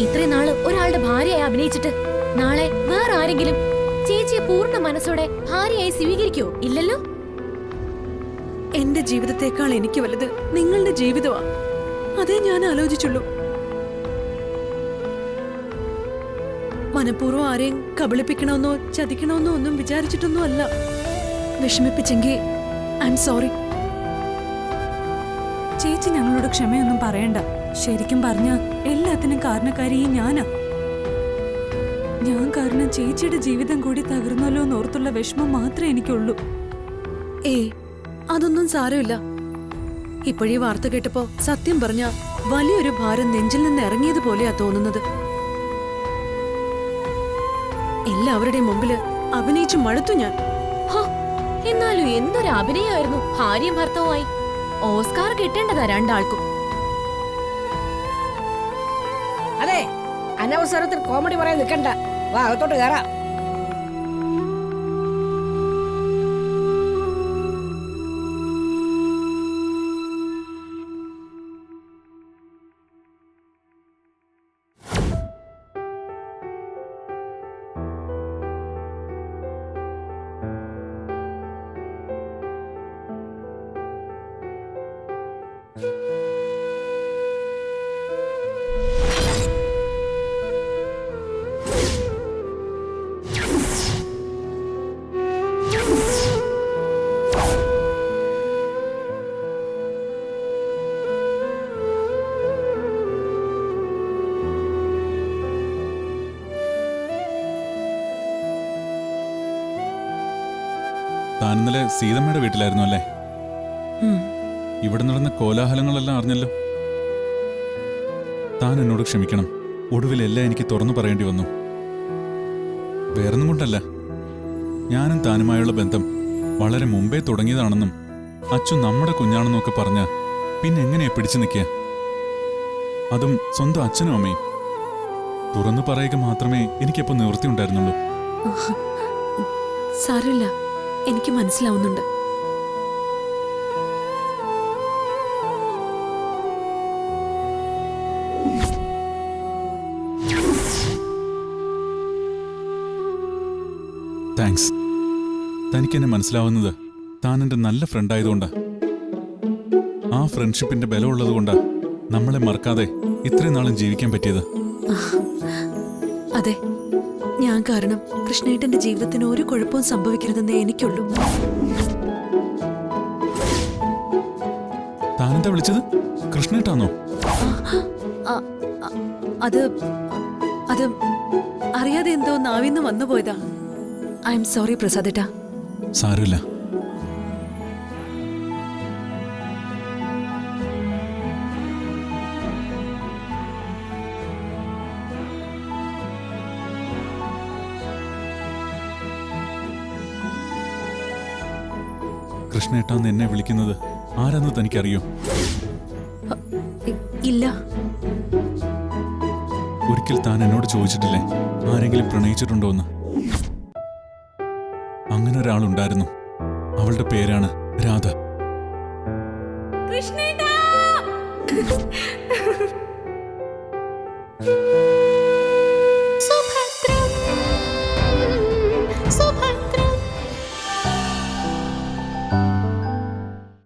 ഇത്രയും നാള് ഒരാളുടെ ഭാര്യയായി അഭിനയിച്ചിട്ട് നാളെ വേറെ ആരെങ്കിലും ചേച്ചിയെ പൂർണ്ണ മനസ്സോടെ ഭാര്യയായി സ്വീകരിക്കോ? ഇല്ലല്ലോ. എന്റെ ജീവിതത്തെക്കാൾ എനിക്ക് വലുത് നിങ്ങളുടെ ജീവിതമാ. അതേ ഞാൻ ആലോചിച്ചുള്ളൂ. മനഃപൂർവ്വം ആരെയും കബളിപ്പിക്കണമെന്നോ ചതിക്കണമെന്നോ ഒന്നും വിചാരിച്ചിട്ടൊന്നും അല്ല. വിഷമിപ്പിച്ചെങ്കിൽ ഐ എം സോറി. ചേച്ചി ഞങ്ങളോട് ക്ഷമയൊന്നും പറയണ്ട. ശരിക്കും പറഞ്ഞ എല്ലാത്തിനും കാരണക്കാരി ഞാനാ. ഞാൻ കാരണം ചേച്ചിയുടെ ജീവിതം കൂടി തകർന്നല്ലോ എന്നോർത്തുള്ള വിഷമം മാത്രമേ എനിക്കുള്ളൂ. അതൊന്നും സാരമില്ല. ഇപ്പോഴീ വാർത്ത കേട്ടപ്പോ സത്യം പറഞ്ഞ വലിയൊരു ഭാരം നെഞ്ചിൽ നിന്ന് ഇറങ്ങിയതുപോലെയാ തോന്നുന്നത്. എല്ലാവരുടെയും മുമ്പില് അഭിനയിച്ചു മടുത്തു ഞാൻ. എന്നാലും എന്തൊരു അഭിനയമായിരുന്നു. ഭാര്യയും ഭർത്താവുമായി ഓസ്കാർ കിട്ടേണ്ടതാ രണ്ടാൾക്കും. അതെ, അനവസരത്തിൽ കോമഡി പറയാൻ നിൽക്കണ്ട. വാ, അകത്തോട്ട് കയറാം. താൻ ഇന്നലെ സീതമ്മയുടെ വീട്ടിലായിരുന്നു അല്ലേ? ഇവിടെ നടന്ന കോലാഹലങ്ങളെല്ലാം അറിഞ്ഞല്ലോ. താൻ എന്നോട് ക്ഷമിക്കണം. ഒടുവിലെല്ലാം എനിക്ക് തുറന്നു പറയേണ്ടി വന്നു. വേറൊന്നും കൊണ്ടല്ല, ഞാനും താനുമായുള്ള ബന്ധം വളരെ മുമ്പേ തുടങ്ങിയതാണെന്നും അച്ചു നമ്മുടെ കുഞ്ഞാണെന്നൊക്കെ പറഞ്ഞ പിന്നെ എങ്ങനെയാ പിടിച്ചു നിൽക്കുക? അതും സ്വന്തം അച്ഛനും അമ്മയും. തുറന്നു പറയുക മാത്രമേ എനിക്കപ്പോൾ നിവൃത്തി ഉണ്ടായിരുന്നുള്ളൂ. സാരമില്ല, എനിക്ക് മനസ്സിലാവുന്നുണ്ട്. താങ്ക്സ്. തനിക്കെന്നെ മനസ്സിലാവുന്നത് താൻ എൻ്റെ നല്ല ഫ്രണ്ടായതുകൊണ്ടാ. ആ ഫ്രണ്ട്ഷിപ്പിന്റെ ബലമുള്ളത് കൊണ്ടാ നമ്മളെ മറക്കാതെ ഇത്രയും നാളും ജീവിക്കാൻ പറ്റിയത്. അതെ, ഞാൻ കാരണം കൃഷ്ണേട്ടന്റെ ജീവിതത്തിന് ഒരു കുഴപ്പവും സംഭവിക്കരുതെന്നേ എനിക്കുള്ളൂ. താനെന്താ വിളിച്ചത്? കൃഷ്ണേട്ടാന്നോ? അത് അത് അറിയാതെ എന്തോ നാവിന്ന് വന്നുപോയതാ. ഐ എം സോറി പ്രസാദേട്ടാ. സാരമില്ല. കൃഷ്ണേട്ടാന്ന് എന്നെ വിളിക്കുന്നത് ആരാന്ന് തനിക്കറിയോ? ഇല്ല. ഒരിക്കൽ താൻ എന്നോട് ചോദിച്ചിട്ടില്ലേ ആരെങ്കിലും പ്രണയിച്ചിട്ടുണ്ടോന്ന്? അങ്ങനെ ഒരാളുണ്ടായിരുന്നു. അവളുടെ പേരാണ് രാധ. കൃഷ്ണേട്ടാ